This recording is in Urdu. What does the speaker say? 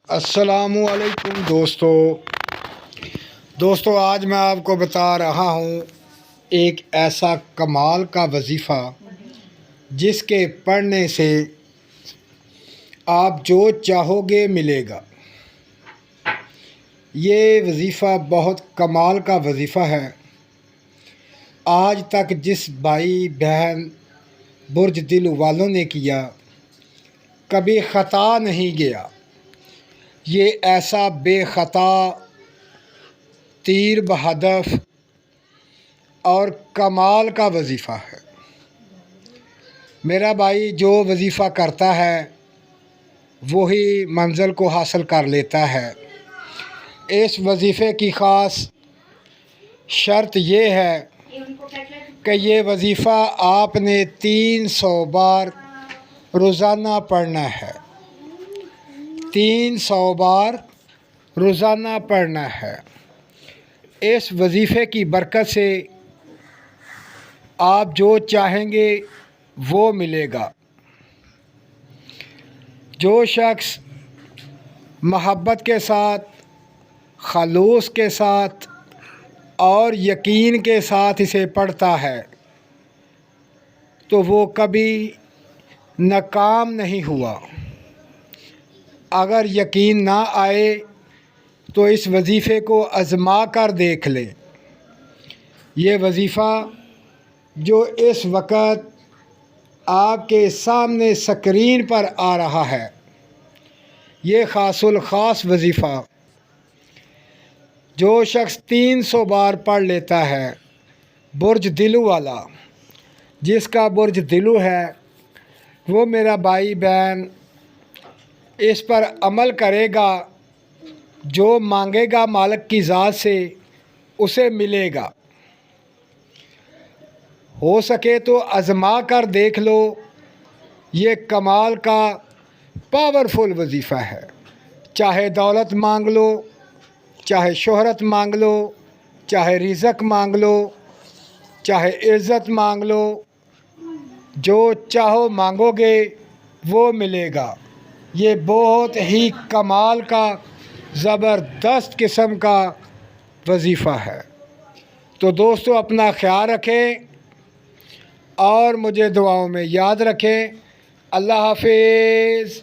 السلام علیکم دوستو آج میں آپ کو بتا رہا ہوں ایک ایسا کمال کا وظیفہ جس کے پڑھنے سے آپ جو چاہو گے ملے گا۔ یہ وظیفہ بہت کمال کا وظیفہ ہے۔ آج تک جس بھائی بہن برج دل والوں نے کیا کبھی خطا نہیں گیا۔ یہ ایسا بے خطا تیر بہدف اور کمال کا وظیفہ ہے۔ میرا بھائی جو وظیفہ کرتا ہے وہی منزل کو حاصل کر لیتا ہے۔ اس وظیفے کی خاص شرط یہ ہے کہ یہ وظیفہ آپ نے 300 بار روزانہ پڑھنا ہے۔ 300 بار روزانہ پڑھنا ہے۔ اس وظیفے کی برکت سے آپ جو چاہیں گے وہ ملے گا۔ جو شخص محبت کے ساتھ، خلوص کے ساتھ اور یقین کے ساتھ اسے پڑھتا ہے تو وہ کبھی ناکام نہیں ہوا۔ اگر یقین نہ آئے تو اس وظیفے کو آزما کر دیکھ لیں۔ یہ وظیفہ جو اس وقت آپ کے سامنے اسکرین پر آ رہا ہے، یہ خاص الخاص وظیفہ جو شخص 300 بار پڑھ لیتا ہے، برج دلو والا، جس کا برج دلو ہے وہ میرا بھائی بہن اس پر عمل کرے گا، جو مانگے گا مالک کی ذات سے اسے ملے گا۔ ہو سکے تو آزما کر دیکھ لو۔ یہ کمال کا پاورفل وظیفہ ہے۔ چاہے دولت مانگ لو، چاہے شہرت مانگ لو، چاہے رزق مانگ لو، چاہے عزت مانگ لو، جو چاہو مانگو گے وہ ملے گا۔ یہ بہت ہی کمال کا زبردست قسم کا وظیفہ ہے۔ تو دوستو اپنا خیال رکھیں اور مجھے دعاؤں میں یاد رکھیں۔ اللہ حافظ۔